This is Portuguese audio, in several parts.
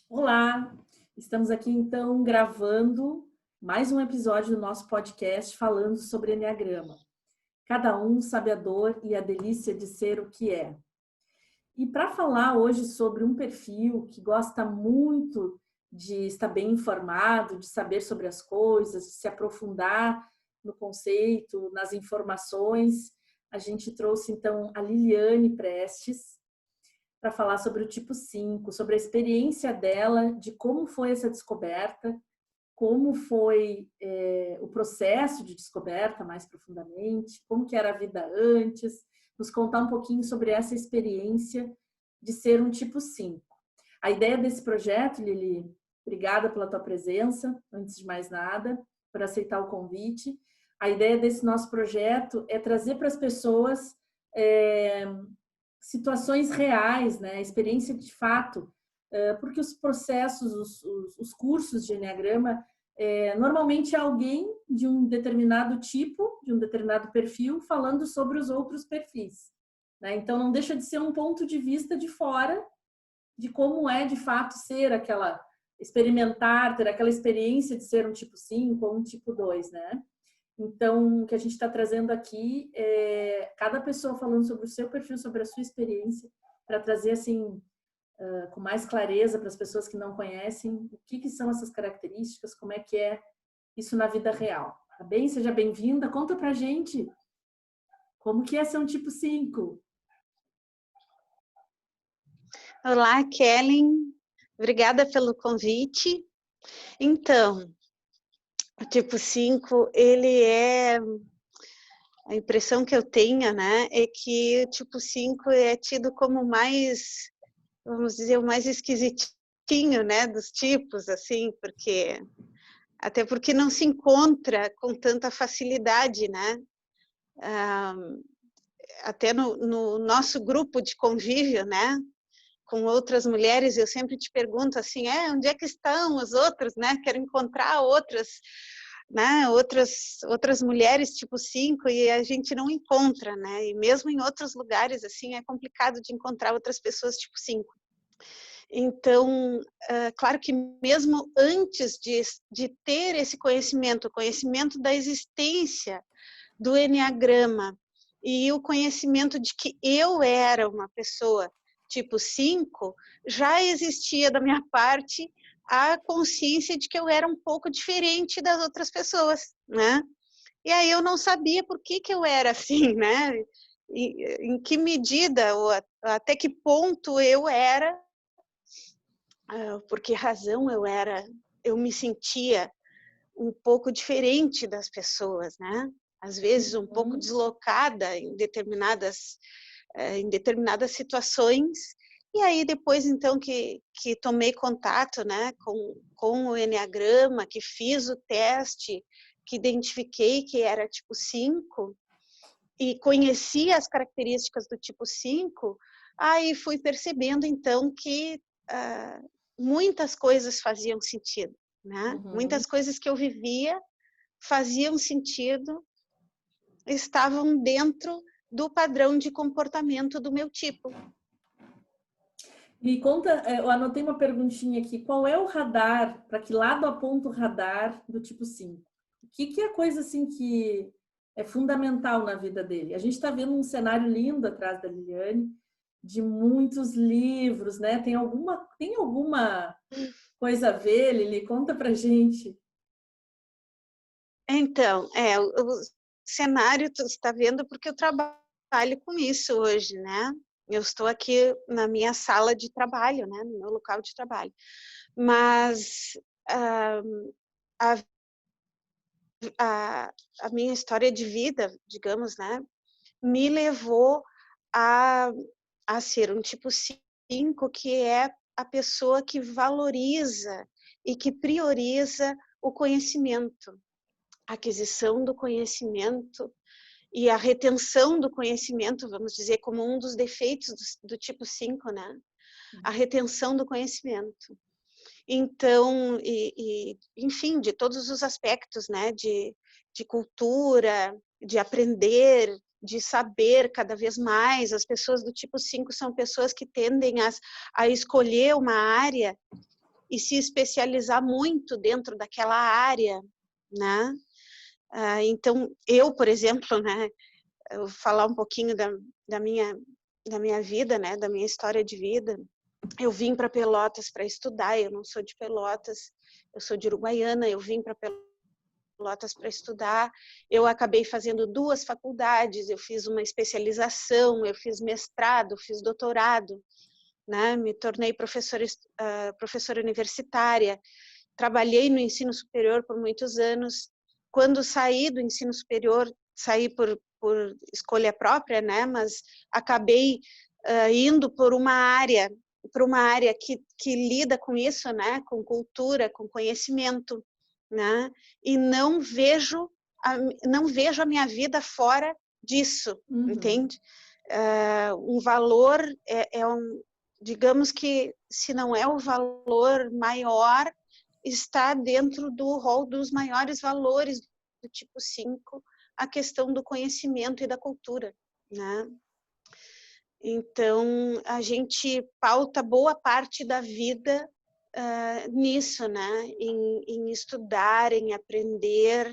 Olá, estamos aqui então gravando mais um episódio do nosso podcast falando sobre Enneagrama. Cada um sabe a dor e a delícia de ser o que é. E para falar hoje sobre um perfil que gosta muito de estar bem informado, de saber sobre as coisas, de se aprofundar no conceito, nas informações, a gente trouxe então a Liliane Prestes para falar sobre o tipo 5, sobre a experiência dela, de como foi essa descoberta, como foi o processo de descoberta mais profundamente, como que era a vida antes, nos contar um pouquinho sobre essa experiência de ser um tipo 5. A ideia desse projeto, Lili, obrigada pela tua presença, antes de mais nada, por aceitar o convite. A ideia desse nosso projeto é trazer para as pessoas situações reais, né? Experiência de fato, porque os processos, os cursos de Enneagrama, normalmente é alguém de um determinado tipo, de um determinado perfil, falando sobre os outros perfis. Né? Então, não deixa de ser um ponto de vista de fora de como é de fato ser aquela, experimentar, ter aquela experiência de ser um tipo 5 ou um tipo 2, né? Então, o que a gente está trazendo aqui é cada pessoa falando sobre o seu perfil, sobre a sua experiência, para trazer assim com mais clareza para as pessoas que não conhecem o que são essas características, como é que é isso na vida real. Tá bem? Seja bem-vinda. Conta pra gente como que é ser um tipo 5. Olá, Kellen. Obrigada pelo convite. Então, o tipo 5, ele é... A impressão que eu tenho, né, é que o tipo 5 é tido como mais, vamos dizer, o mais esquisitinho, né, dos tipos, assim, até porque não se encontra com tanta facilidade, né? Até no nosso grupo de convívio, né, com outras mulheres, eu sempre te pergunto assim, onde é que estão os outros, né? Quero encontrar outras, né? Outras mulheres tipo 5 e a gente não encontra, né? E mesmo em outros lugares, assim, é complicado de encontrar outras pessoas tipo 5. Então, claro que mesmo antes de ter esse conhecimento, o conhecimento da existência do Enneagrama e o conhecimento de que eu era uma pessoa tipo 5, já existia da minha parte a consciência de que eu era um pouco diferente das outras pessoas, né? E aí eu não sabia por que eu era assim, né? Em que medida ou até que ponto eu era, por que razão eu me sentia um pouco diferente das pessoas, né? Às vezes um pouco deslocada em determinadas situações. E aí depois então que tomei contato, né, com o Enneagrama, que fiz o teste, que identifiquei que era tipo 5 e conheci as características do tipo 5, aí fui percebendo então que muitas coisas faziam sentido, né? Muitas coisas que eu vivia faziam sentido, estavam dentro do padrão de comportamento do meu tipo. E conta, eu anotei uma perguntinha aqui, qual é o radar, para que lado aponta o radar do tipo 5? O que é a coisa assim que é fundamental na vida dele? A gente está vendo um cenário lindo atrás da Liliane, de muitos livros, né? Tem alguma coisa a ver, Lili? Conta pra gente. Então, o cenário tu está vendo porque eu trabalho com isso hoje, né? Eu estou aqui na minha sala de trabalho, né? No meu local de trabalho. Mas a, a minha história de vida, digamos, né? Me levou a, a ser um tipo 5, que é a pessoa que valoriza e que prioriza o conhecimento, a aquisição do conhecimento e a retenção do conhecimento, vamos dizer, como um dos defeitos do tipo 5, né? A retenção do conhecimento. Então, enfim, de todos os aspectos, né? De cultura, de aprender, de saber cada vez mais. As pessoas do tipo 5 são pessoas que tendem a escolher uma área e se especializar muito dentro daquela área, né? Então, eu, por exemplo, né, eu vou falar um pouquinho da minha vida, né, da minha história de vida. Eu vim para Pelotas para estudar, eu não sou de Pelotas, eu sou de Uruguaiana, eu vim para Pelotas para estudar, eu acabei fazendo 2 faculdades, eu fiz uma especialização, eu fiz mestrado, fiz doutorado, né, me tornei professora universitária, trabalhei no ensino superior por muitos anos. Quando saí do ensino superior, saí por escolha própria, né, mas acabei indo por uma área que lida com isso, né, com cultura, com conhecimento, né, e não vejo a minha vida fora disso, entende? Um valor digamos que, se não é o valor maior, está dentro do rol dos maiores valores do tipo 5, a questão do conhecimento e da cultura, né? Então, a gente pauta boa parte da vida nisso, né? Em estudar, em aprender,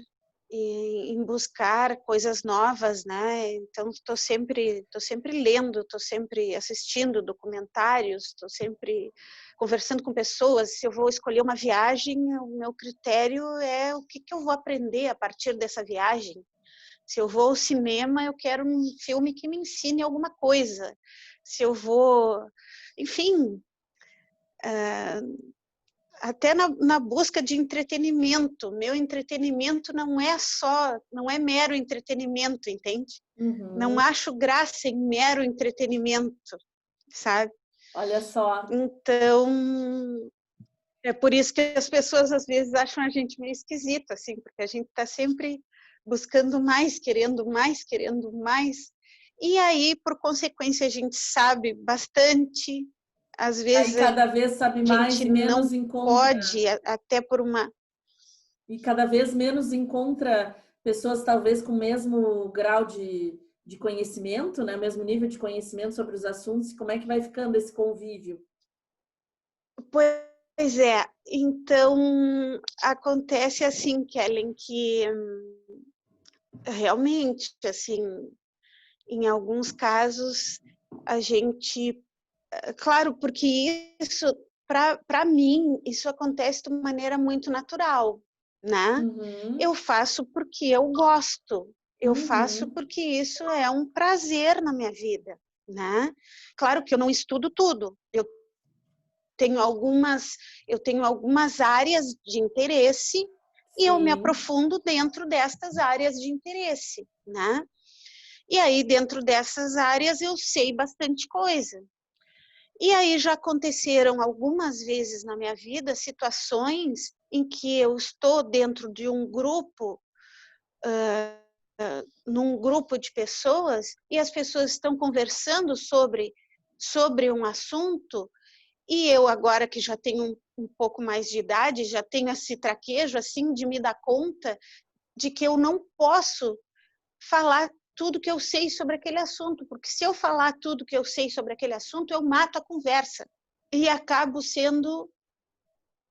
em buscar coisas novas, né? Então, estou sempre lendo, estou sempre assistindo documentários, estou sempre conversando com pessoas. Se eu vou escolher uma viagem, o meu critério é o que eu vou aprender a partir dessa viagem. Se eu vou ao cinema, eu quero um filme que me ensine alguma coisa. Se eu vou, enfim, até na busca de entretenimento. Meu entretenimento não é mero entretenimento, entende? Não acho graça em mero entretenimento, sabe? Olha só. Então, é por isso que as pessoas às vezes acham a gente meio esquisito, assim, porque a gente está sempre buscando mais, querendo mais, querendo mais. E aí, por consequência, a gente sabe bastante. Às Aí vezes cada vez sabe a mais gente e menos não encontra. pode, até por uma... E cada vez menos encontra pessoas talvez com o mesmo grau de conhecimento, né? O mesmo nível de conhecimento sobre os assuntos. Como é que vai ficando esse convívio? Pois é. Então, acontece assim, Kellen, que realmente, assim, em alguns casos, a gente... Claro, porque isso, para mim, isso acontece de uma maneira muito natural, né? Eu faço porque eu gosto, eu faço porque isso é um prazer na minha vida, né? Claro que eu não estudo tudo, eu tenho algumas áreas de interesse e eu me aprofundo dentro destas áreas de interesse, né? E aí, dentro dessas áreas, eu sei bastante coisa. E aí já aconteceram algumas vezes na minha vida situações em que eu estou dentro de um grupo, num grupo de pessoas, e as pessoas estão conversando sobre um assunto, e eu agora que já tenho um pouco mais de idade, já tenho esse traquejo assim de me dar conta de que eu não posso falar tudo que eu sei sobre aquele assunto, porque se eu falar tudo que eu sei sobre aquele assunto, eu mato a conversa e acabo sendo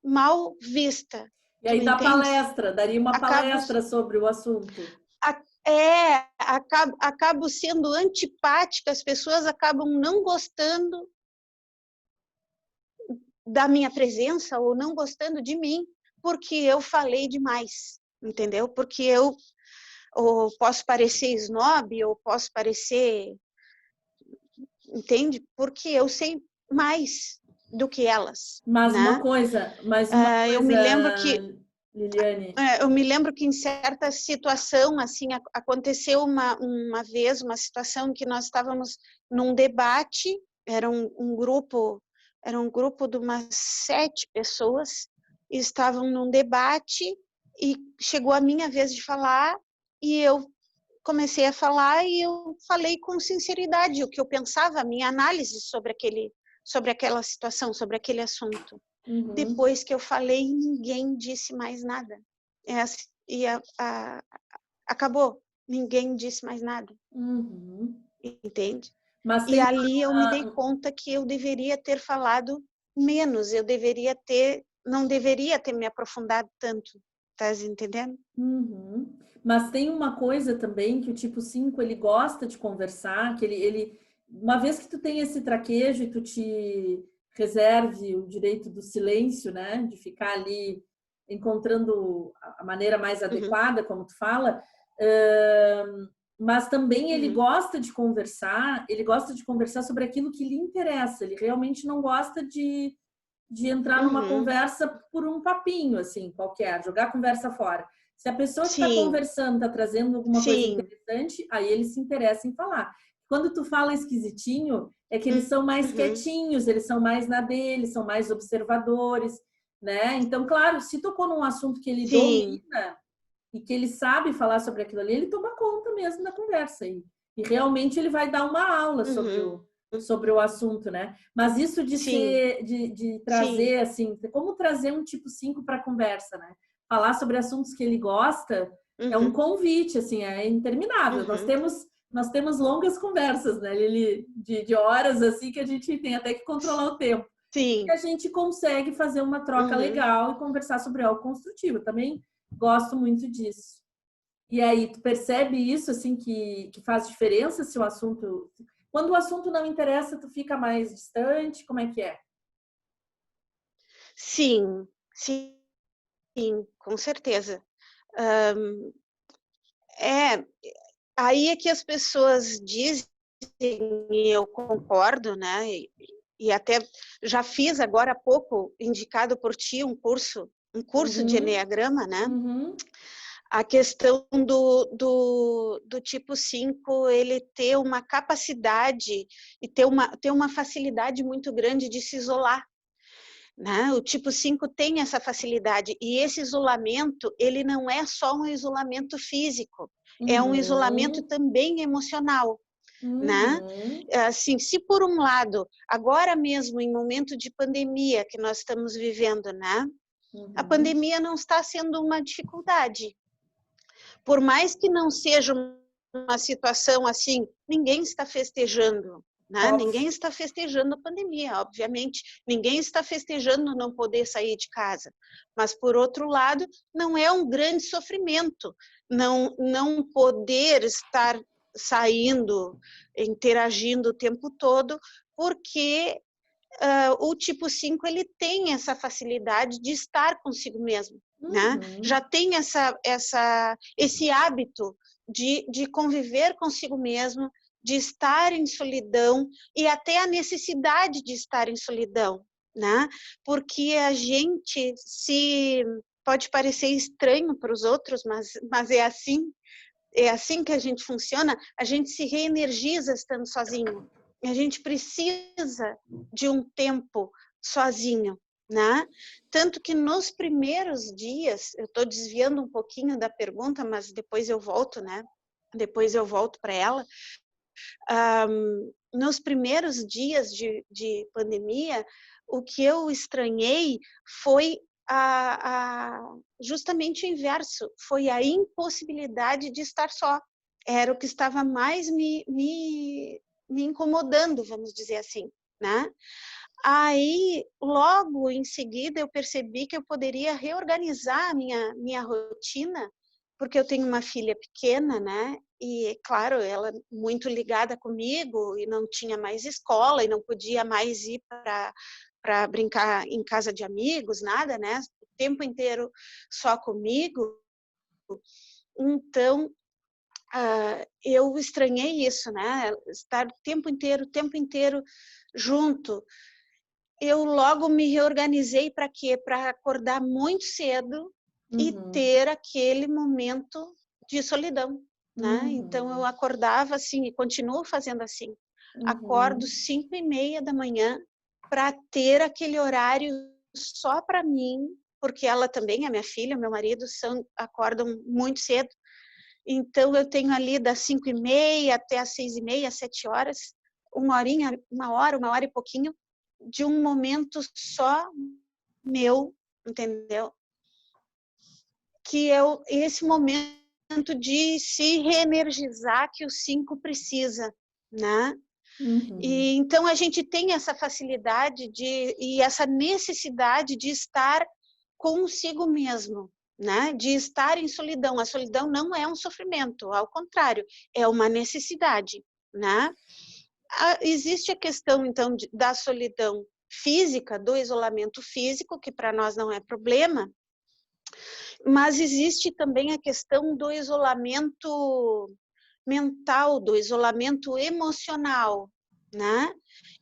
mal vista. E Tu aí me dá entende? palestra, daria uma palestra sobre o assunto. Acabo sendo antipática, as pessoas acabam não gostando da minha presença ou não gostando de mim porque eu falei demais, entendeu? Porque eu ou posso parecer snob, ou posso parecer, entende? Porque eu sei mais do que elas, Mas né? Eu me lembro que Liliane. eu me lembro que em certa situação assim aconteceu uma vez uma situação que nós estávamos num debate, era um grupo de umas 7 pessoas e estavam num debate e chegou a minha vez de falar e eu comecei a falar e eu falei com sinceridade o que eu pensava, a minha análise sobre aquela situação, sobre aquele assunto. Depois que eu falei, ninguém disse mais nada. Acabou, ninguém disse mais nada. Entende? Mas e ali eu me dei conta que eu deveria ter falado menos, eu deveria ter não deveria ter me aprofundado tanto, tá entendendo? Uhum. Mas tem uma coisa também que o tipo 5 ele gosta de conversar, que uma vez que tu tem esse traquejo e tu te reserve o direito do silêncio, né, de ficar ali encontrando a maneira mais Uhum, adequada, como tu fala, hum, mas também uhum, ele gosta de conversar sobre aquilo que lhe interessa, ele realmente não gosta de entrar numa uhum. conversa por um papinho, assim, qualquer, jogar a conversa fora. Se a pessoa que está Sim, conversando está trazendo alguma coisa sim. interessante, aí ele se interessa em falar. Quando tu fala esquisitinho, é que eles são mais Uhum, quietinhos, eles são mais na deles, são mais observadores, né? Então, claro, se tocou num assunto que ele sim. domina e que ele sabe falar sobre aquilo ali, ele toma conta mesmo da conversa. E realmente ele vai dar uma aula Uhum, sobre o assunto, né? Mas isso de sim, ser, de sim. trazer, assim, como trazer um tipo 5 para a conversa, né? Falar sobre assuntos que ele gosta é um Uhum, convite, assim, é interminável. uhum. Nós temos longas conversas, né, Lili? De horas, assim, que a gente tem até que controlar o tempo. E Sim. a gente consegue fazer uma troca Uhum. legal e conversar sobre algo construtivo. Também gosto muito disso. E aí, tu percebe isso, assim, que faz diferença se o assunto... Quando o assunto não interessa, tu fica mais distante? Como é que é? Sim, sim, com certeza. Hã, é, aí é que as pessoas dizem, e eu concordo, né, e até já fiz agora há pouco, indicado por ti, um curso de Uhum, eneagrama, né, uhum, a questão do tipo 5 ele ter uma capacidade e ter uma facilidade muito grande de se isolar, né? O tipo 5 tem essa facilidade e esse isolamento, ele não é só um isolamento físico, é um isolamento uhum, também emocional, né? uhum, Assim, se por um lado, agora mesmo em momento de pandemia que nós estamos vivendo, né? A uhum. pandemia não está sendo uma dificuldade, por mais que não seja uma situação assim, ninguém está festejando, né? Óbvio. Ninguém está festejando a pandemia, obviamente. Ninguém está festejando não poder sair de casa. Mas, por outro lado, não é um grande sofrimento não poder estar saindo, interagindo o tempo todo, porque o tipo 5 ele tem essa facilidade de estar consigo mesmo, né? Já Uhum. tem esse hábito de conviver consigo mesmo, de estar em solidão e até a necessidade de estar em solidão, né? Porque a gente se pode parecer estranho para os outros, mas é assim que a gente funciona, a gente se reenergiza estando sozinho. A gente precisa de um tempo sozinho, né? Tanto que nos primeiros dias, eu estou desviando um pouquinho da pergunta, mas depois eu volto, né? Depois eu volto para ela. Nos primeiros dias de pandemia, o que eu estranhei foi justamente o inverso, foi a impossibilidade de estar só. Era o que estava mais me incomodando, vamos dizer assim, né? Aí, logo em seguida, eu percebi que eu poderia reorganizar a minha rotina, porque eu tenho uma filha pequena, né? E, claro, ela muito ligada comigo e não tinha mais escola e não podia mais ir para brincar em casa de amigos, nada, né? O tempo inteiro só comigo. Então, eu estranhei isso, né? Estar o tempo inteiro junto. Eu logo me reorganizei para quê? Para acordar muito cedo e Uhum. ter aquele momento de solidão, né? Então eu Uhum. acordava assim e continuo fazendo assim. Acordo Uhum. 5:30 da manhã para ter aquele horário só para mim, porque ela também, a minha filha, meu marido, acordam muito cedo. Então eu tenho ali das 5:30 até as 6:30, 7 horas, uma horinha, uma hora e pouquinho, de um momento só meu, entendeu? Que é esse momento de se reenergizar que o 5 precisa, né? Uhum. E então a gente tem essa facilidade e essa necessidade de estar consigo mesmo, né? De estar em solidão. A solidão não é um sofrimento, ao contrário, é uma necessidade, né? Existe a questão, então, da solidão física, do isolamento físico, que para nós não é problema, mas existe também a questão do isolamento mental, do isolamento emocional, né?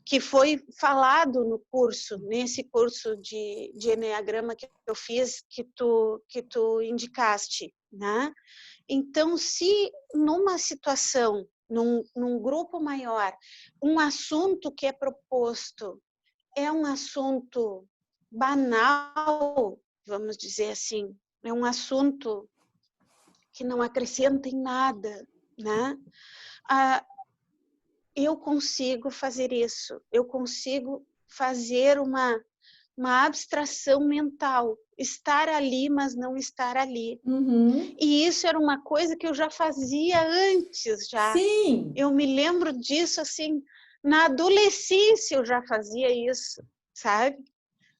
Que foi falado no curso, nesse curso de Eneagrama que eu fiz, que tu indicaste, né? Então, se numa situação, num grupo maior, um assunto que é proposto é um assunto banal, vamos dizer assim, é um assunto que não acrescenta em nada, né? Eu consigo fazer isso, eu consigo fazer uma abstração mental, estar ali, mas não estar ali. Uhum. E isso era uma coisa que eu já fazia antes, já. Sim! Eu me lembro disso, assim, na adolescência eu já fazia isso, sabe?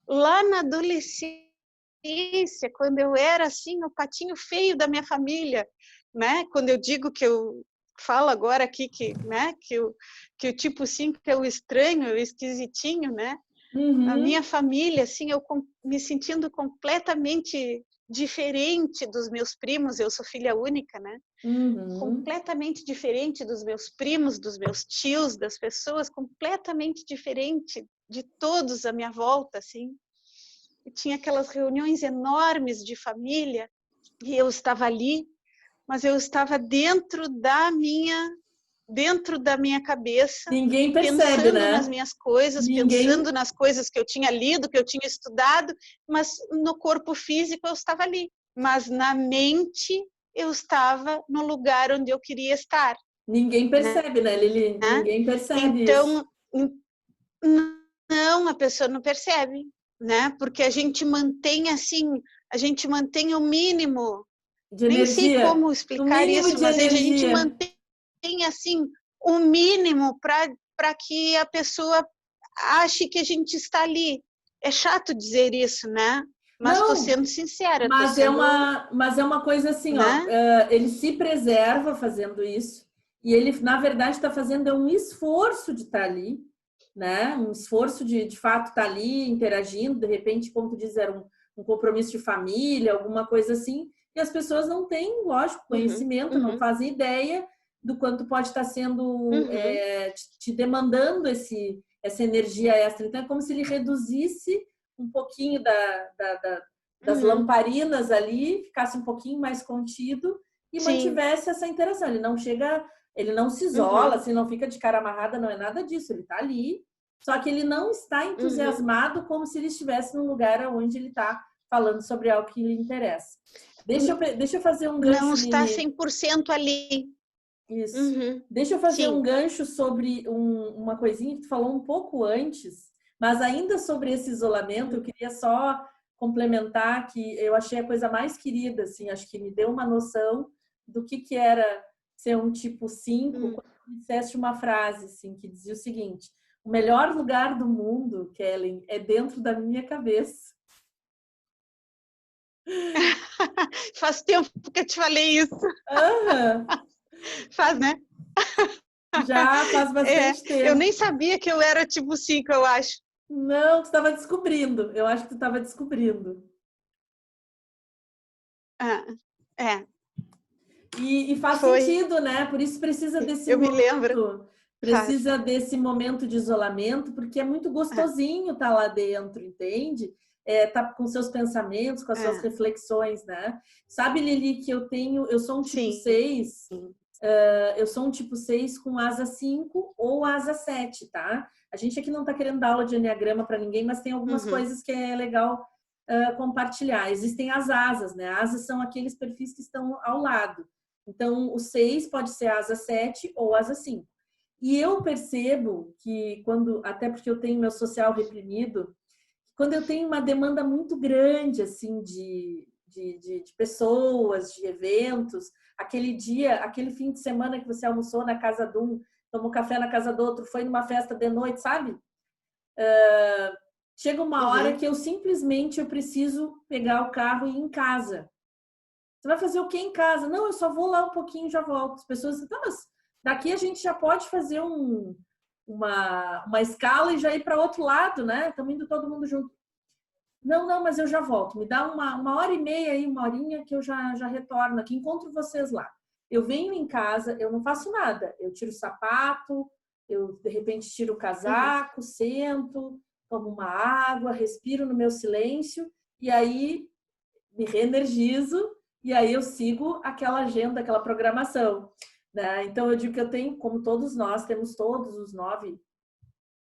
Lá na adolescência, quando eu era, assim, o patinho feio da minha família, né? Quando eu digo que eu falo agora aqui que, né, que o tipo 5 que é o estranho, o esquisitinho, né? Na minha Uhum. família, assim, eu me sentindo completamente diferente dos meus primos, eu sou filha única, né? Uhum. Completamente diferente dos meus primos, dos meus tios, das pessoas, completamente diferente de todos à minha volta, assim. E tinha aquelas reuniões enormes de família e eu estava ali, mas eu estava dentro da minha cabeça, Ninguém percebe, pensando nas né? minhas coisas, pensando Ninguém. nas coisas que eu tinha lido, que eu tinha estudado, mas no corpo físico eu estava ali, mas na mente eu estava no lugar onde eu queria estar, Ninguém né? percebe, né, Lili? Ninguém percebe isso. Então, não, a pessoa não percebe, né? Porque a gente mantém o mínimo, De nem sei energia. como O explicar mínimo isso, de mas a gente energia. mantém assim o mínimo para que a pessoa ache que a gente está ali. É chato dizer isso, né? Mas estou Não, sendo sincera, estou sendo, mas é uma coisa assim, ó. né? Ele se preserva fazendo isso e ele, na verdade, está fazendo um esforço de estar ali, né? Um esforço de fato estar ali, interagindo. De repente, como tu diz, era um compromisso de família, alguma coisa assim. E as pessoas não têm, lógico, Uhum, conhecimento, não uhum, fazem ideia do quanto pode estar sendo uhum, te demandando essa energia extra. Então, é como se ele reduzisse um pouquinho das uhum. lamparinas ali, ficasse um pouquinho mais contido e Sim. mantivesse essa interação. Ele não chega, ele não se isola, Uhum, assim, não fica de cara amarrada, não é nada disso. Ele está ali, só que ele não está uhum. entusiasmado como se ele estivesse num lugar onde ele está falando sobre algo que lhe interessa. Deixa eu fazer um Não gancho, está Lili. 100% ali. Isso. Uhum. Deixa eu fazer um Sim. gancho sobre uma coisinha que tu falou um pouco antes, mas ainda sobre esse isolamento, eu queria só complementar que eu achei a coisa mais querida, assim, acho que me deu uma noção do que era ser um tipo 5 Hum. quando tu disseste uma frase, assim, que dizia o seguinte: o melhor lugar do mundo, Kellen, é dentro da minha cabeça. Faz tempo que eu te falei isso. Aham, Faz, né? já faz É, bastante eu nem tempo. sabia que eu era tipo 5, eu acho. Não, tu estava descobrindo. Eu acho que tu estava descobrindo. Ah, é, E faz foi. sentido, né? Por isso Eu me lembro. Faz. precisa desse momento de isolamento, porque é muito É, gostosinho estar lá dentro, entende? Tá com seus pensamentos, com as suas é. reflexões, né? Sabe, Lili, que eu sou um tipo Sim. 6. Eu sou um tipo 6 com asa 5 ou asa 7, tá? A gente aqui não está querendo dar aula de enneagrama para ninguém, mas tem algumas Uhum. coisas que é legal compartilhar. Existem as asas, né? Asas são aqueles perfis que estão ao lado. Então, o 6 pode ser asa 7 ou asa 5. E eu percebo que até porque eu tenho meu social reprimido, quando eu tenho uma demanda muito grande, assim, de pessoas, de eventos, aquele dia, aquele fim de semana que você almoçou na casa de um, tomou café na casa do outro, foi numa festa de noite, sabe? Chega uma hora que eu simplesmente preciso pegar o carro e ir em casa. Você vai fazer o que em casa? Não, eu só vou lá um pouquinho e já volto. As pessoas dizem, tá, mas daqui a gente já pode fazer uma escala e já ir para outro lado, né? Estamos indo todo mundo junto. Não, mas eu já volto. Me dá uma hora e meia aí, uma horinha que eu já retorno aqui. Encontro vocês lá. Eu venho em casa, eu não faço nada. Eu tiro o sapato, eu de repente tiro o casaco, sento, tomo uma água, respiro no meu silêncio e aí me reenergizo e aí eu sigo aquela agenda, aquela programação, né? Então eu digo que eu tenho, como todos nós temos todos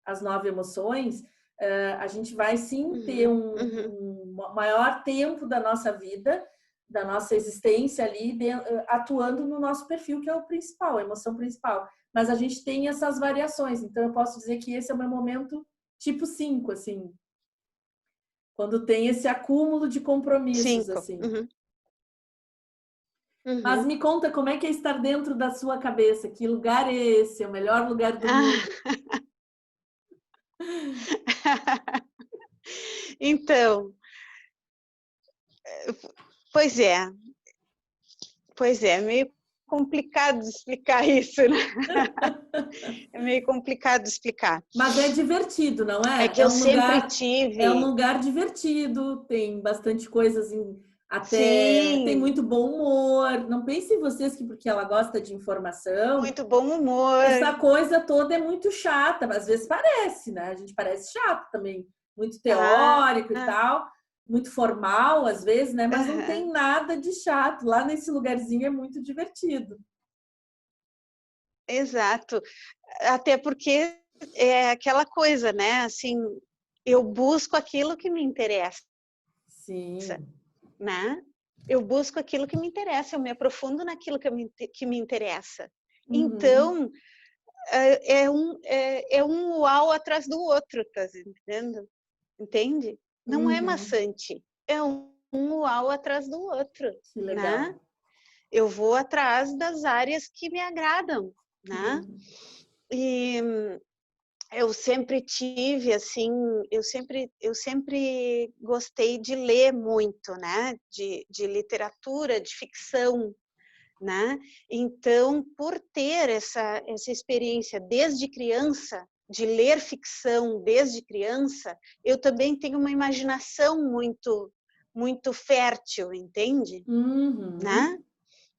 as 9 emoções, a gente vai sim ter um maior tempo da nossa vida, da nossa existência ali, atuando no nosso perfil, que é o principal, a emoção principal. Mas a gente tem essas variações, então eu posso dizer que esse é o meu momento tipo 5, assim, quando tem esse acúmulo de compromissos, 5. assim. Mas me conta, como é que é estar dentro da sua cabeça? Que lugar é esse? É o melhor lugar do mundo? Então, pois é, meio complicado de explicar isso, né? É meio complicado de explicar. Mas é divertido, não é? É que eu sempre tive. É um lugar divertido, tem bastante coisas, até tem Sim. muito bom humor. Não pense em vocês que porque ela gosta de informação. Muito bom humor. Essa coisa toda é muito chata, mas às vezes parece, né? A gente parece chato também, muito teórico e tal, muito formal às vezes, né? Mas não tem nada de chato. Lá nesse lugarzinho é muito divertido. Exato. Até porque é aquela coisa, né? Assim, eu busco aquilo que me interessa. Sim. Né? Eu busco aquilo que me interessa, eu me aprofundo naquilo que me interessa. Então, é um uau atrás do outro, tá entendendo? Entende? Não é maçante, é um uau atrás do outro. Que legal. Né? Eu vou atrás das áreas que me agradam, né? E eu sempre tive, assim, eu sempre gostei de ler muito, né? De literatura, de ficção, né? Então, por ter essa experiência desde criança, de ler ficção desde criança, eu também tenho uma imaginação muito fértil, entende? Né?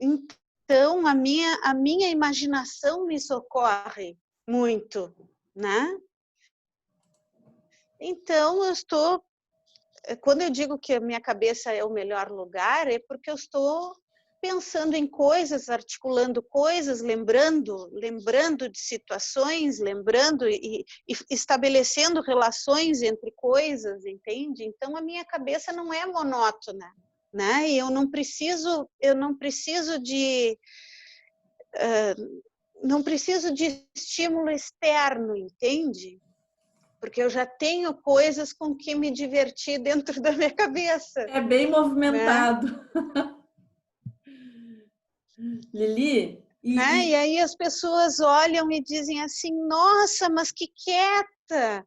Então, a minha imaginação me socorre muito, né? Então, quando eu digo que a minha cabeça é o melhor lugar, é porque eu estou pensando em coisas, articulando coisas, lembrando de situações, lembrando e estabelecendo relações entre coisas, entende? Então, a minha cabeça não é monótona, né? E eu não preciso de estímulo externo, entende? Porque eu já tenho coisas com que me divertir dentro da minha cabeça. É bem movimentado. Né? Lili? E aí as pessoas olham e dizem assim, nossa, mas que quieta!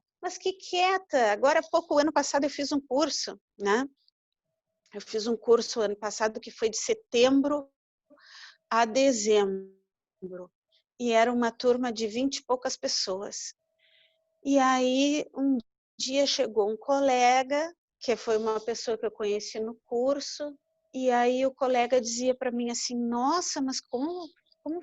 Agora há pouco, ano passado, eu fiz um curso, né? Eu fiz um curso ano passado que foi de setembro a dezembro. E era uma turma de 20 e poucas pessoas. E aí, um dia chegou um colega, que foi uma pessoa que eu conheci no curso, e aí o colega dizia para mim assim, nossa, mas como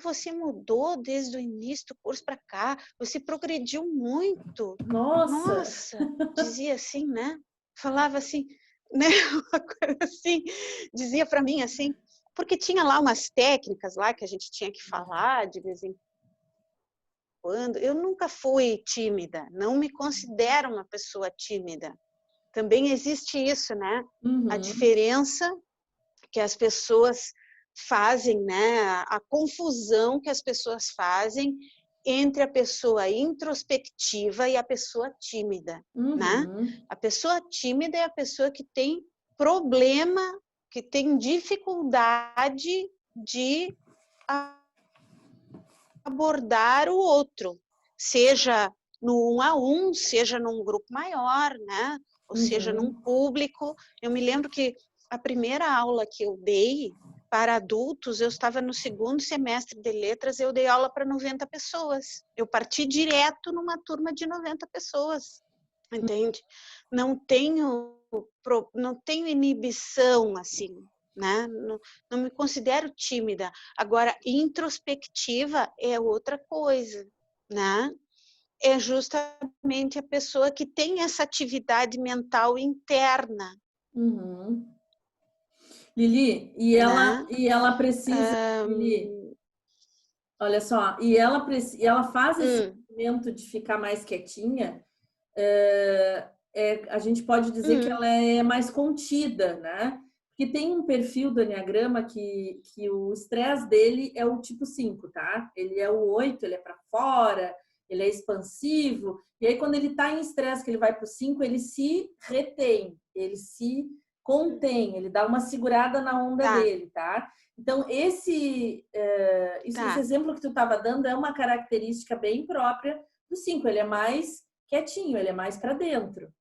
você mudou desde o início do curso para cá? Você progrediu muito. Nossa, dizia assim, né? Falava assim, né? Uma coisa assim, dizia para mim assim, porque tinha lá umas técnicas lá que a gente tinha que falar de vez em quando. Eu nunca fui tímida, não me considero uma pessoa tímida. Também existe isso, né? A diferença que as pessoas fazem, né? A confusão que as pessoas fazem entre a pessoa introspectiva e a pessoa tímida, né? A pessoa tímida é a pessoa que tem problema, que tem dificuldade de abordar o outro, seja no 1 a 1, seja num grupo maior, né? Ou seja, num público. Eu me lembro que a primeira aula que eu dei para adultos, eu estava no 2º semestre de letras, eu dei aula para 90 pessoas. Eu parti direto numa turma de 90 pessoas, entende? Não tenho inibição, assim, né? Não me considero tímida. Agora, introspectiva é outra coisa, né? É justamente a pessoa que tem essa atividade mental interna. Lili, Né? e ela precisa, Lili, olha só, e ela faz esse movimento de ficar mais quietinha, a gente pode dizer que ela é mais contida, né? Porque tem um perfil do Eneagrama que o estresse dele é o tipo 5, tá? Ele é o 8, ele é para fora, ele é expansivo, e aí quando ele tá em estresse, que ele vai para o 5, ele se retém, ele se contém, ele dá uma segurada na onda dele, tá? Então, esse exemplo que tu estava dando é uma característica bem própria do 5, ele é mais quietinho, ele é mais para dentro.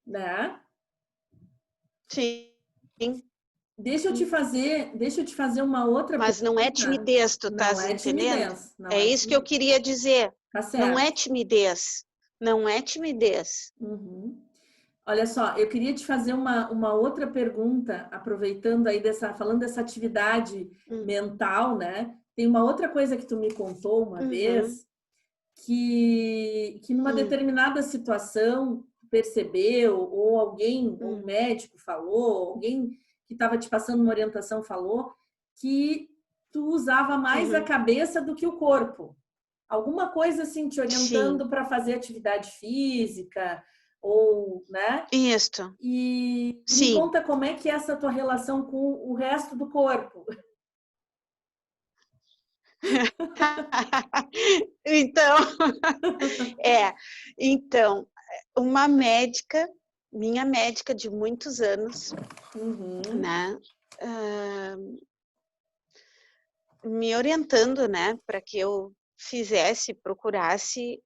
Né? Sim. Deixa eu te fazer uma outra Mas pergunta. não é timidez, tu estás entendendo? É isso que eu queria dizer. Tá certo. Não é timidez. Não é timidez. Olha só, eu queria te fazer uma outra pergunta, aproveitando aí falando dessa atividade mental, né? Tem uma outra coisa que tu me contou uma vez, que numa determinada situação percebeu, ou alguém, um médico falou, alguém que estava te passando uma orientação falou, que tu usava mais a cabeça do que o corpo. Alguma coisa assim te orientando para fazer atividade física, ou, né? Isso. E me conta como é que é essa tua relação com o resto do corpo. Então, uma médica, minha médica de muitos anos, né, me orientando, né, para que eu procurasse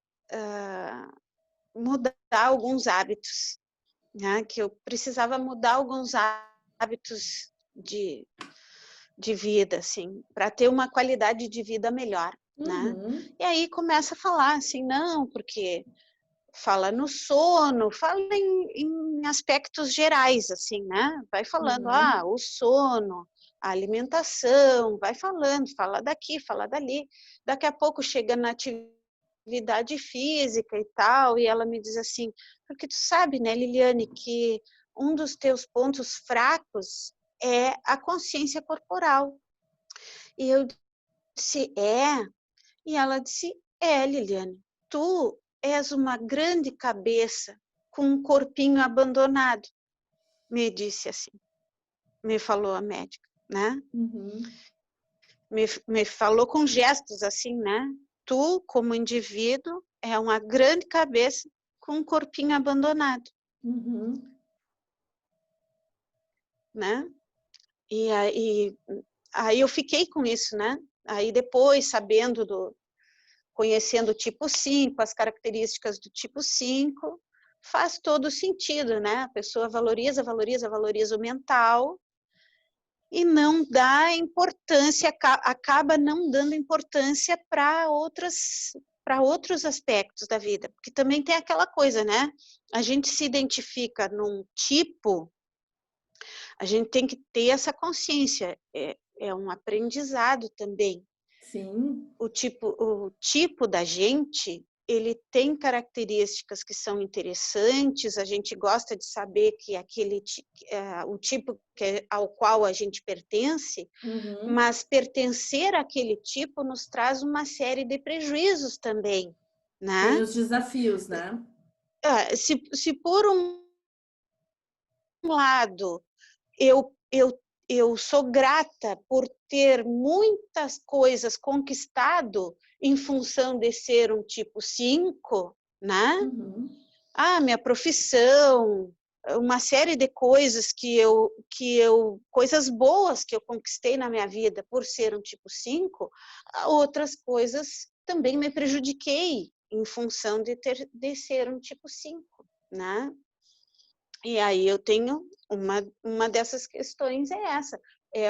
mudar alguns hábitos, né, que eu precisava mudar alguns hábitos de vida, assim, para ter uma qualidade de vida melhor, né? E aí começa a falar assim, não, porque fala no sono, fala em aspectos gerais, assim, né? Vai falando, o sono, a alimentação, vai falando, fala daqui, fala dali. Daqui a pouco chega na atividade física e tal, e ela me diz assim, porque tu sabe, né, Liliane, que um dos teus pontos fracos é a consciência corporal. E eu disse, E ela disse, Liliane, tu és uma grande cabeça com um corpinho abandonado, me disse assim, me falou a médica, né? Me falou com gestos assim, né? Tu, como indivíduo, é uma grande cabeça com um corpinho abandonado. Né? E aí eu fiquei com isso, né? Aí depois, conhecendo o tipo 5, as características do tipo 5, faz todo sentido, né? A pessoa valoriza o mental e não dá importância, acaba não dando importância para outros aspectos da vida, porque também tem aquela coisa, né? A gente se identifica num tipo, a gente tem que ter essa consciência, é um aprendizado também. Sim. O tipo da gente, ele tem características que são interessantes, a gente gosta de saber que o tipo ao qual a gente pertence, mas pertencer àquele tipo nos traz uma série de prejuízos também, né? Tem os desafios, né? Se por um lado eu sou grata por ter muitas coisas conquistado em função de ser um tipo 5, né? Minha profissão, uma série de coisas coisas boas que eu conquistei na minha vida por ser um tipo 5, outras coisas também me prejudiquei em função de ser um tipo 5, né? E aí eu tenho uma dessas questões é essa, é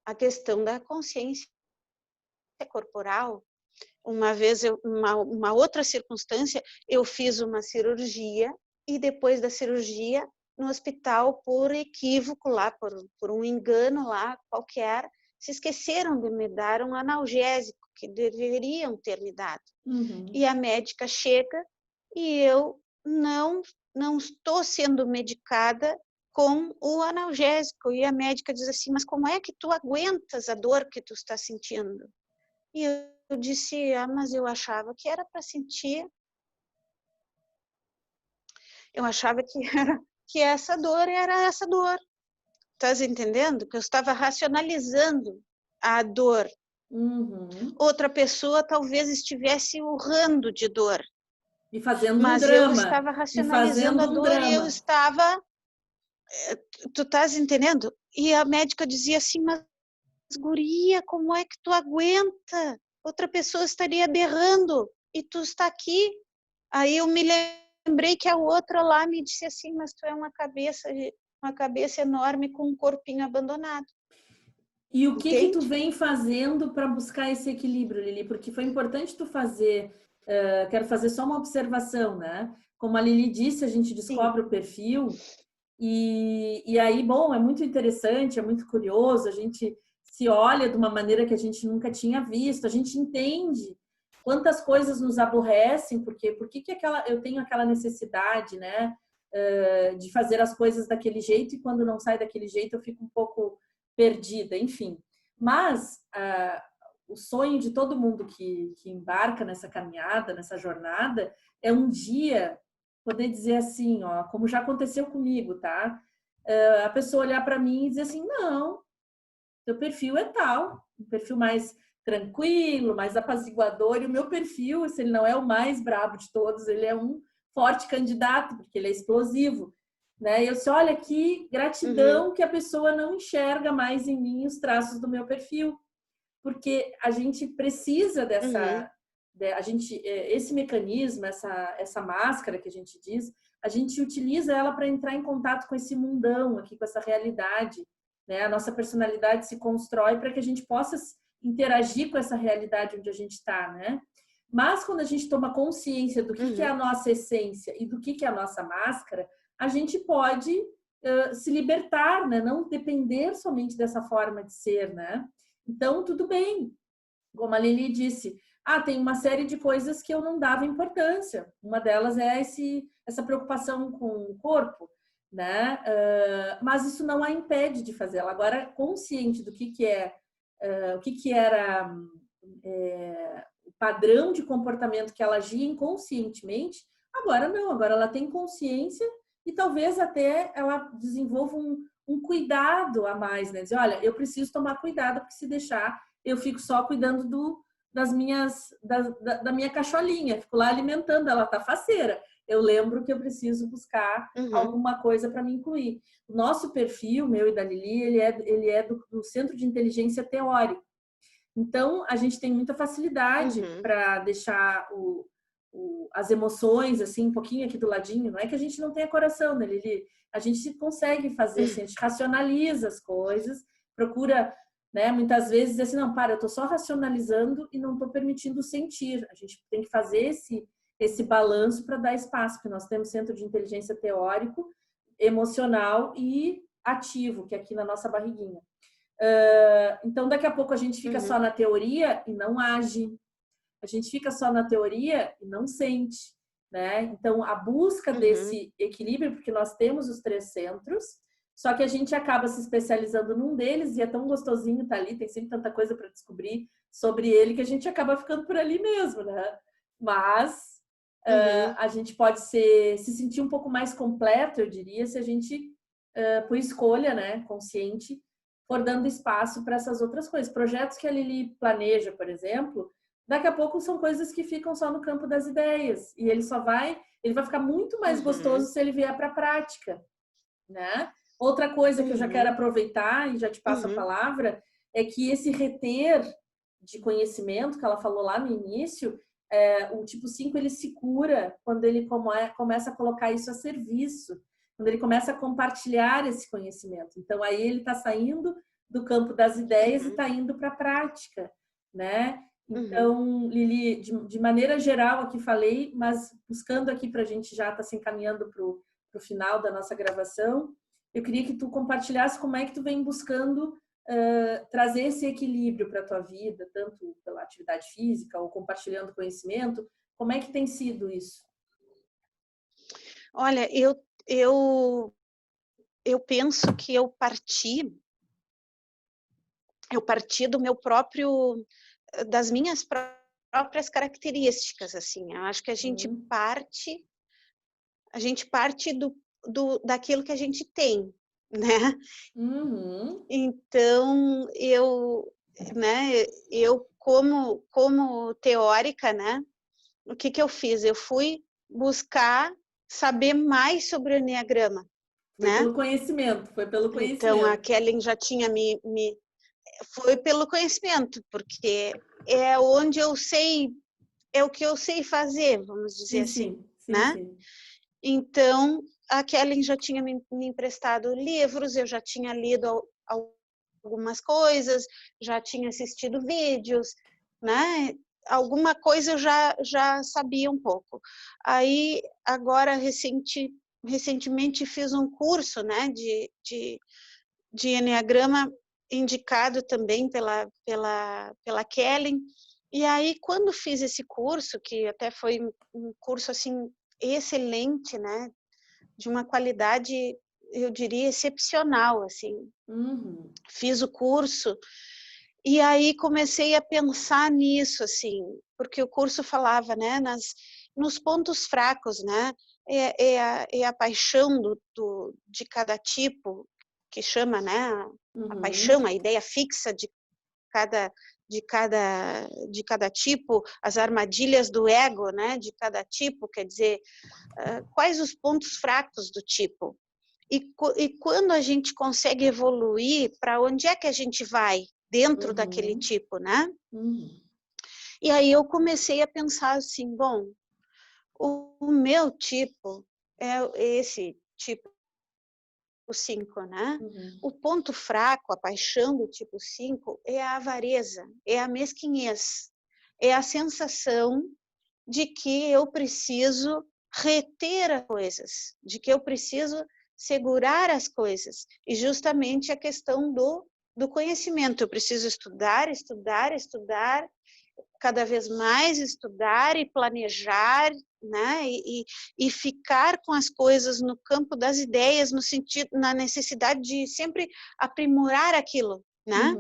a questão da consciência corporal. Uma vez, uma outra circunstância, eu fiz uma cirurgia e depois da cirurgia, no hospital, por equívoco lá, por um engano lá qualquer, se esqueceram de me dar um analgésico que deveriam ter me dado. Uhum. E a médica chega e eu não estou sendo medicada com o analgésico. E a médica diz assim, mas como é que tu aguentas a dor que tu está sentindo? E eu disse, mas eu achava que era para sentir, eu achava que essa dor era essa dor. Estás entendendo? Que eu estava racionalizando a dor. Uhum. Outra pessoa talvez estivesse urrando de dor. E fazendo um Mas eu drama. estava E racionalizando a fazendo um dor e eu drama. estava... Tu estás entendendo? E a médica dizia assim, mas guria, como é que tu aguenta? Outra pessoa estaria berrando e tu está aqui. Aí eu me lembrei que a outra lá me disse assim, mas tu é uma cabeça enorme com um corpinho abandonado. E o que tu Entende? vem fazendo para buscar esse equilíbrio, Lili? Porque foi importante tu fazer, quero fazer só uma observação, né? Como a Lili disse, a gente Sim. descobre o perfil e aí, bom, é muito interessante, é muito curioso, a gente se olha de uma maneira que a gente nunca tinha visto, a gente entende quantas coisas nos aborrecem, porque por que eu tenho aquela necessidade, né, de fazer as coisas daquele jeito e quando não sai daquele jeito eu fico um pouco perdida, enfim. Mas o sonho de todo mundo que embarca nessa caminhada, nessa jornada, é um dia poder dizer assim, ó, como já aconteceu comigo, tá? A pessoa olhar para mim e dizer assim, não, teu perfil é tal, um perfil mais tranquilo, mais apaziguador, e o meu perfil, se ele não é o mais brabo de todos, ele é um forte candidato, porque ele é explosivo, né? E eu disse, olha, que gratidão que a pessoa não enxerga mais em mim os traços do meu perfil, porque a gente precisa dessa, esse mecanismo, essa máscara que a gente diz, a gente utiliza ela para entrar em contato com esse mundão aqui, com essa realidade, né? A nossa personalidade se constrói para que a gente possa interagir com essa realidade onde a gente está, né? Mas quando a gente toma consciência do que é a nossa essência e do que é a nossa máscara, a gente pode se libertar, né? Não depender somente dessa forma de ser, né? Então, tudo bem. Como a Lili disse, tem uma série de coisas que eu não dava importância. Uma delas é essa preocupação com o corpo, né? Mas isso não a impede de fazê-la. Agora, consciente do que é, o que era o padrão de comportamento que ela agia inconscientemente, agora não. Agora ela tem consciência e talvez até ela desenvolva um cuidado a mais, né? Dizer, olha, eu preciso tomar cuidado, porque se deixar, eu fico só cuidando da minha cacholinha, fico lá alimentando, ela tá faceira. Eu lembro que eu preciso buscar alguma coisa para me incluir. O nosso perfil, meu e da Lili, ele é do Centro de Inteligência Teórico. Então, a gente tem muita facilidade para deixar as emoções, assim, um pouquinho aqui do ladinho. Não é que a gente não tenha coração, né, Lili? A gente consegue fazer, assim, a gente racionaliza as coisas, procura, né, muitas vezes dizer assim, não, para, eu tô só racionalizando e não tô permitindo sentir. A gente tem que fazer esse balanço para dar espaço, porque nós temos centro de inteligência teórico, emocional e ativo, que é aqui na nossa barriguinha. Então, daqui a pouco a gente fica só na teoria e não age. A gente fica só na teoria e não sente, né? Então, a busca desse equilíbrio, porque nós temos os 3 centros, só que a gente acaba se especializando num deles e é tão gostosinho estar ali, tem sempre tanta coisa para descobrir sobre ele que a gente acaba ficando por ali mesmo, né? Mas a gente pode se sentir um pouco mais completo, eu diria, se a gente, por escolha, né, consciente, for dando espaço para essas outras coisas. Projetos que a Lili planeja, por exemplo, daqui a pouco são coisas que ficam só no campo das ideias. E ele vai ficar muito mais gostoso se ele vier para a prática, né? Outra coisa que eu já quero aproveitar e já te passo a palavra é que esse reter de conhecimento que ela falou lá no início, o tipo 5 ele se cura quando ele começa a colocar isso a serviço, quando ele começa a compartilhar esse conhecimento. Então aí ele está saindo do campo das ideias e está indo para a prática, né? Então, Lili, de maneira geral aqui falei, mas buscando aqui para a gente já estar se encaminhando para o final da nossa gravação, eu queria que tu compartilhasse como é que tu vem buscando trazer esse equilíbrio para a tua vida, tanto pela atividade física ou compartilhando conhecimento. Como é que tem sido isso? Olha, eu penso que eu parti do meu próprio, das minhas próprias características, assim. Eu acho que a gente parte daquilo que a gente tem, né? Então, eu como teórica, né? O que eu fiz? Eu fui buscar saber mais sobre o Enneagrama, né? Foi pelo conhecimento. Então, a Kellen já tinha foi pelo conhecimento, porque é onde eu sei, é o que eu sei fazer, vamos dizer assim, né? Sim. Então, a Kellen já tinha me emprestado livros, eu já tinha lido algumas coisas, já tinha assistido vídeos, né? Alguma coisa eu já sabia um pouco. Aí, agora, recentemente fiz um curso, né, de Enneagrama, indicado também pela Kellen. E aí, quando fiz esse curso, que até foi um curso assim excelente, né, de uma qualidade, eu diria, excepcional, assim. Fiz o curso e aí comecei a pensar nisso, assim, porque o curso falava, né, nos pontos fracos, né, é a paixão de cada tipo, que chama, né, a paixão, a ideia fixa de cada tipo, as armadilhas do ego, né, de cada tipo, quer dizer, quais os pontos fracos do tipo. E quando a gente consegue evoluir, para onde é que a gente vai dentro daquele tipo, né? E aí eu comecei a pensar assim, bom, o meu tipo é esse tipo 5, né? O ponto fraco, a paixão do tipo 5 é a avareza, é a mesquinhez, é a sensação de que eu preciso reter as coisas, de que eu preciso segurar as coisas. E justamente a questão do conhecimento. Eu preciso estudar, cada vez mais estudar e planejar, né? E ficar com as coisas no campo das ideias, no sentido, na necessidade de sempre aprimorar aquilo, né?